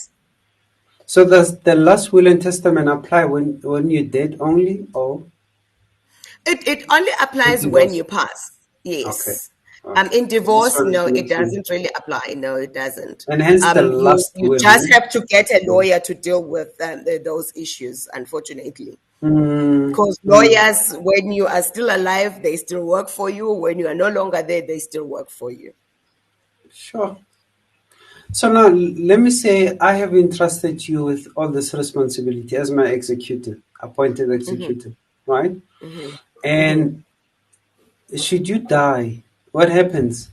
So does the last will and testament apply when you're dead only, or It only in applies when divorce? you pass. Okay, Yes. okay. In I just divorce, wanted no, to it make sure. doesn't really apply. No, it doesn't. And hence the last You will. just have to get a lawyer to deal with those issues, unfortunately. Because lawyers, when you are still alive, they still work for you. When you are no longer there, they still work for you. Sure. So now let me say I have entrusted you with all this responsibility as my executor, appointed executor, right? And should you die, what happens?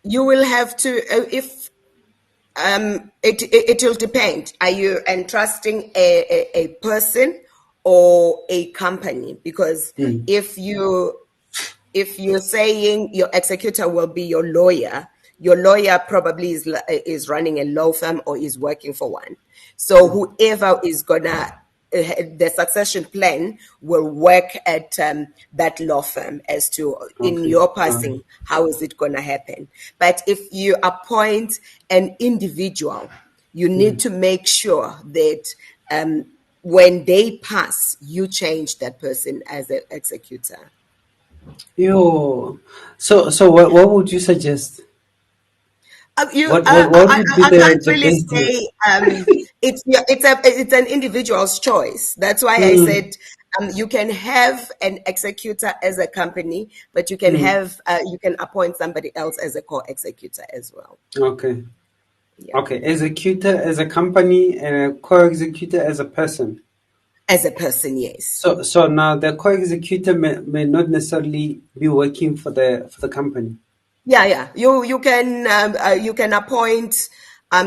You will have to, if it will depend. Are you entrusting a person or a company? Because if you're saying your executor will be your lawyer probably is running a law firm or is working for one. So whoever is gonna the succession plan will work at that law firm as to in Okay. your passing, how is it going to happen? But if you appoint an individual, you need to make sure that when they pass, you change that person as an executor. Yo, so what would you suggest? What would be I can't the really best deal? say it's an individual's choice. That's why I said you can have an executor as a company, but you can have you can appoint somebody else as a co-executor as well. Okay. Yeah. Okay. Executor as a company and a co-executor as a person. As a person, yes. So now the co-executor may not necessarily be working for the company. Yeah. You can appoint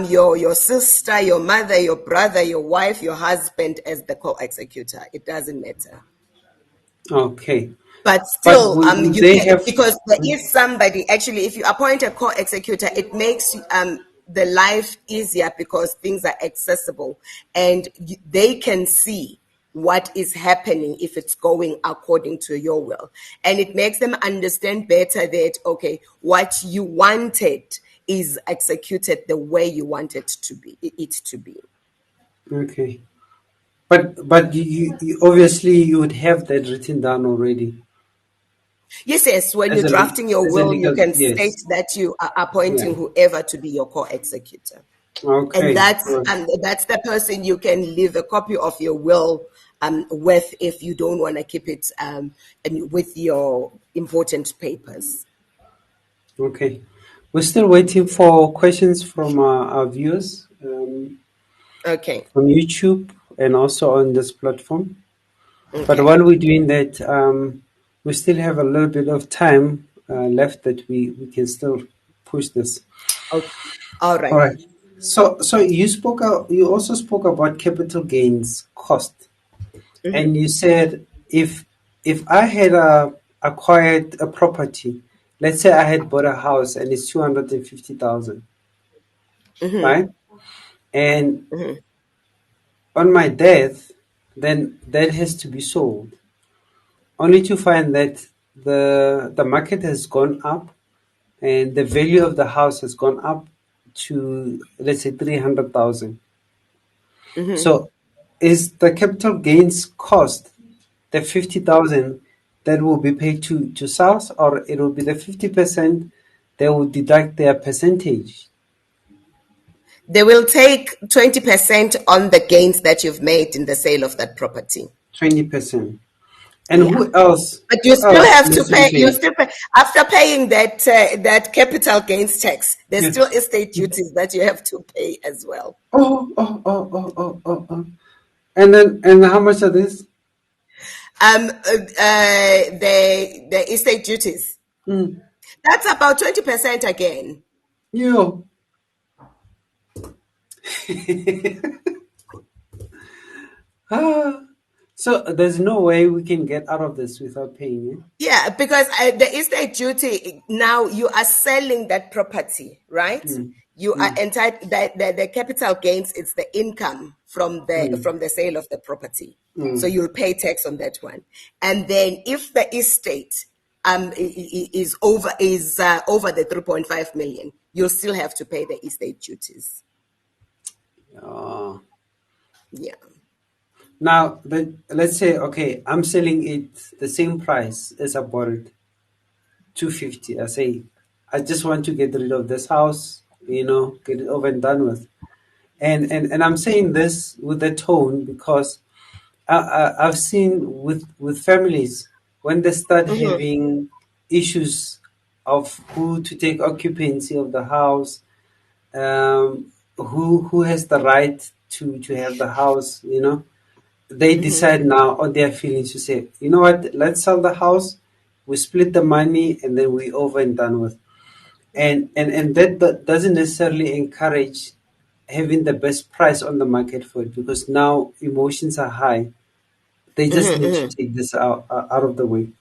your sister, your mother, your brother, your wife, your husband as the co-executor. It doesn't matter. Okay. But But still, would you they can, have? because there is somebody actually. If you appoint a co-executor, it makes the life easier because things are accessible and they can see what is happening if it's going according to your will, and it makes them understand better that okay, what you wanted is executed the way you want it to be. Okay. But you obviously you would have that written down already Yes. When as you're a drafting your as a will, you legal, can state yes. that you are Yeah. appointing whoever to be your co-executor, and Okay. that's Good. and that's the person you can leave a copy of your will with if you don't want to keep it and with your important papers. Okay. We're still waiting for questions from our viewers Okay. from YouTube and also on this platform. But Okay. while we're doing that, we still have a little bit of time left that we can still push this. Okay. All All right. right. So you also spoke about capital gains cost, Mhm. and you said if I had acquired a property, let's say I had bought a house and it's 250,000, right? And Mhm. on my death, then that has to be sold, only to find that the market has gone up and the value of the house has gone up to, let's say, 300,000. Mhm. So is the capital gains cost the 50,000 that will be paid to SARS, or it will be the 50% they will deduct their percentage, They will take 20% on the gains that you've made in the sale of that property. 20%? And Yeah. who else? But you Who still else have to needs to be pay. You paid? still pay after paying that capital gains tax. There's Yeah. still estate duties that you have to pay as well. Oh. And how much are this? The estate duties. Mm. That's about 20% again. Yo. Ah. So there's no way we can get out of this without paying it. Yeah, because the estate duty, now you are selling that property, right? Mm. You are Mm. entitled the capital gains. It's the income Mm. from the sale of the property. So Mm. you'll pay tax on that one. And then if the estate is over the 3.5 million, you'll still have to pay the estate duties. Ah. Yeah. Now, let's say, okay, I'm selling it the same price as I bought it, 250. I say, I just want to get rid of this house, get it over and done with. And I'm saying this with the tone because I've seen with families when they start Mhm. having issues of who to take occupancy of the house, who has the right to have the house, they decide now on their feelings to say, you know what, let's sell the house, we split the money, and then we over and done with. And that doesn't necessarily encourage having the best price on the market for it because now emotions are high. They just need to take this out of the way.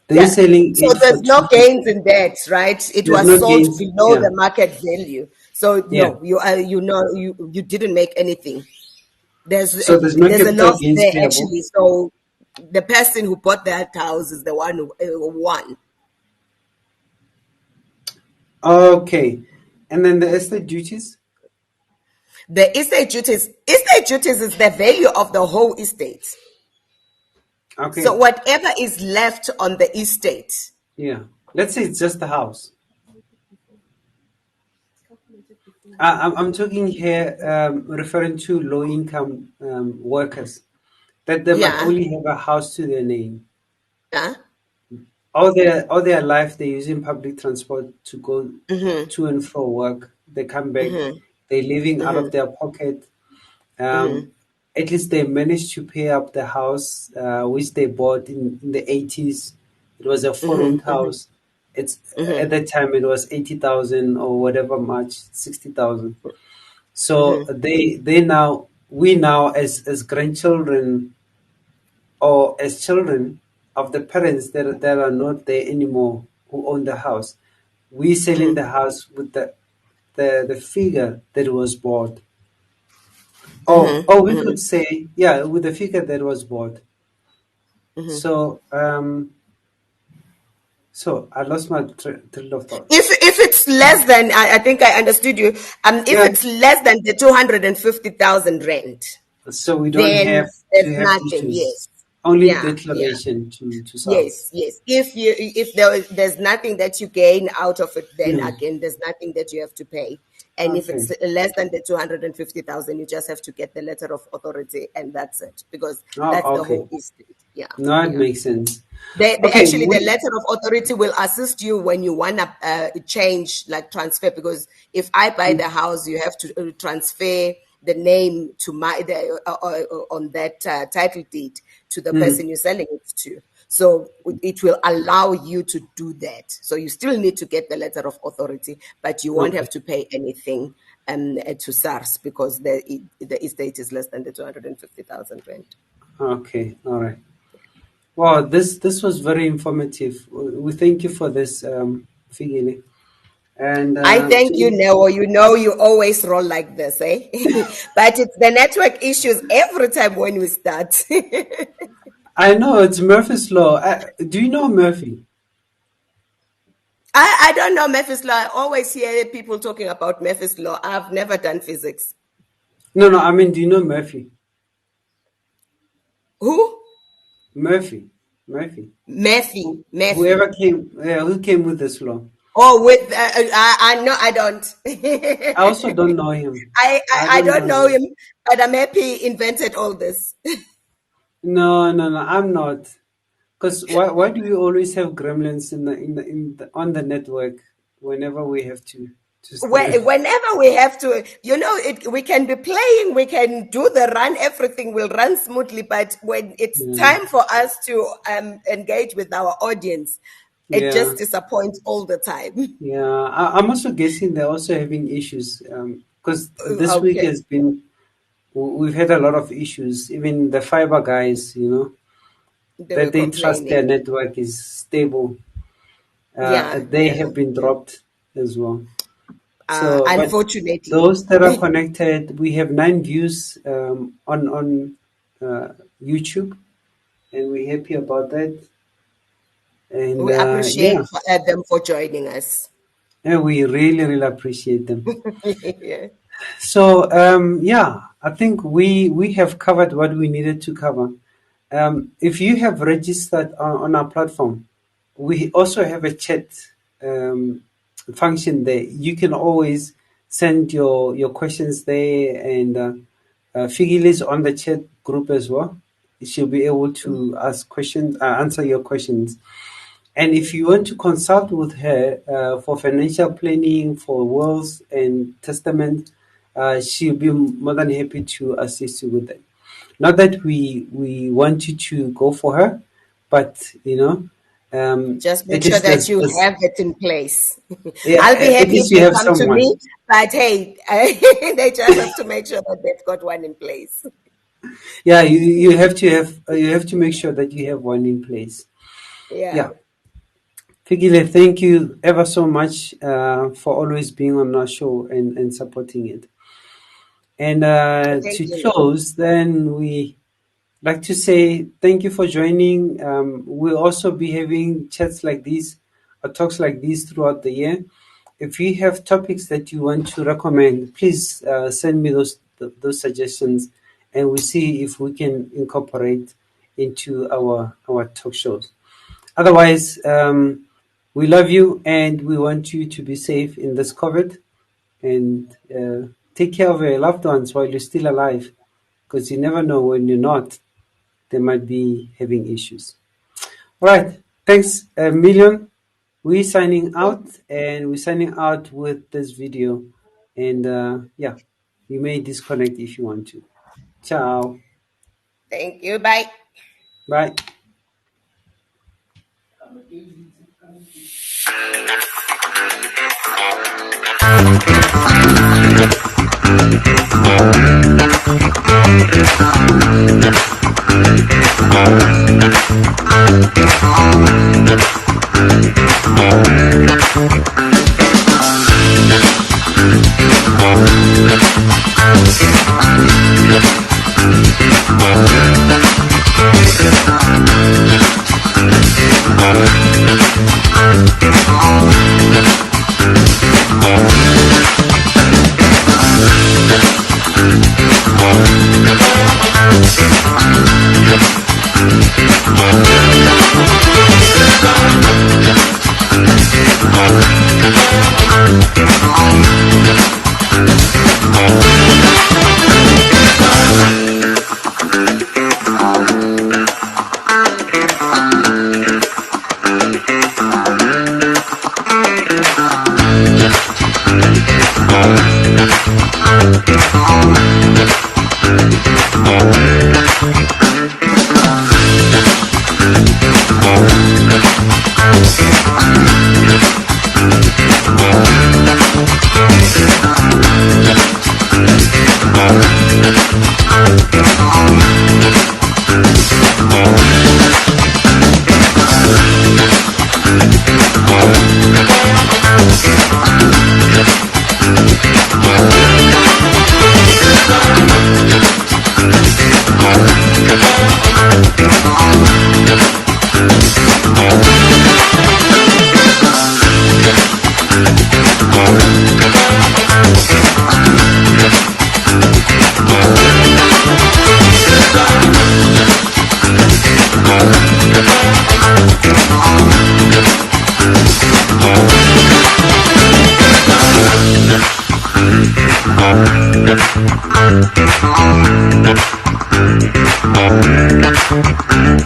They're Yeah. selling So it for there's no gains 250. in that, right? It There's was no sold gains. below Yeah, the market value. So yeah. no, you didn't make anything. So there's no There's a capital loss gains there payable. actually. So the person who bought that house is the one who won. Okay, and then the estate duties. The estate duties is the value of the whole estate. So Okay, whatever is left on the estate. yeah. Let's say it's just the house. I'm talking here referring to low income workers that they might Yeah. only have a house to their name. Yeah. All their life they're using public transport to go to and fro work. They come back, they're living out of their pocket. Um, at least they managed to pay up the house which they bought in the 80s. It was a four-roomed house. It's at that time it was 80,000 or whatever much, 60,000. So we now as grandchildren or as children of the parents that are not there anymore who own the house, we selling the house with the figure that was bought. Or we could say, yeah, with the figure that was bought. So so I lost my trail of thought. If it's less than, I think I understood you. If Yeah, it's less than the 250,000 rand, so we don't have then there's to have nothing. issues. Yes. Only Yeah. Yeah. declaration to SARS. Yes, yes. If there's nothing that you gain out of it, then Hmm. again there's nothing that you have to pay. And if Okay. it's less than the 250,000, you just have to get the letter of authority, and that's it, because that's Oh, the okay. whole estate. Yeah, No, it yeah. makes sense. They Okay, actually, the letter of authority will assist you when you want to change, like transfer, because if I buy the house, you have to transfer the name to on that title deed to the person you're selling it to. So it will allow you to do that. So you still need to get the letter of authority, but you won't okay, have to pay anything to SARS, because the estate is less than the 250,000 rand. okay, all right. Wow, this was very informative. We thank you for this, Figile. And I thank you, to, Neo. You know, you always roll like this, eh? But it's the network issues every time when we start. I know it's Murphy's Law. Do you know Murphy? I don't know Murphy's Law. I always hear people talking about Murphy's Law. I've never done physics. No, no, I mean, do you know Murphy? Who? Murphy. Murphy. Murphy. Murphy. Whoever came, who came with this law. Oh, with I no, I don't. I also don't know him. I I don't know don't know him. him, but I'm happy he invented all this. No, no, no, I'm not. Because why do we always have gremlins on the network whenever we have to stream? Whenever we have to, we can be playing, we can do the run, everything will run smoothly. But when it's Yeah, time for us to engage with our audience, it yeah, just disappoints all the time. yeah. I'm also guessing they're also having issues because this week Okay, has been we've had a lot of issues. Even the fiber guys, they were that they trust their complaining. network is stable. Yeah, They yeah. have been dropped as well. So, but Unfortunately. those that are connected, we have 9 views on YouTube, and we're happy about that. And We appreciate yeah, them for joining us. and we really appreciate them. Yeah. So yeah, I think we have covered what we needed to cover. If you have registered on our platform, we also have a chat um, function there. You can always send your questions there, and Figil is on the chat group as well. She'll be able to ask questions, answer your questions. And if you want to consult with her for financial planning, for wills and testament, she'll be more than happy to assist you with that. Not that we want you to go for her, but Just make it sure is that this, you this have it in place. yeah, I'll be at happy if least you they have come to me, someone. but hey, they just have to make sure that they've got one in place. Yeah, you have to make sure that you have one in place. Yeah. Yeah. Figile, thank you ever so much for always being on our show and supporting it. And Thank to you, Leo. close, then we like to say thank you for joining. We'll also be having chats like these or talks like these throughout the year. If you have topics that you want to recommend, please send me those suggestions, and we see if we can incorporate into our talk shows. Otherwise, we love you and we want you to be safe in this COVID, and take care of your loved ones while you're still alive, because you never know when you're not, they might be having issues. All right. Thanks a million. We're signing out, and we're signing out with this video. And yeah, you may disconnect if you want to. Ciao. Thank you. Bye. Bye. Thank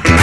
you.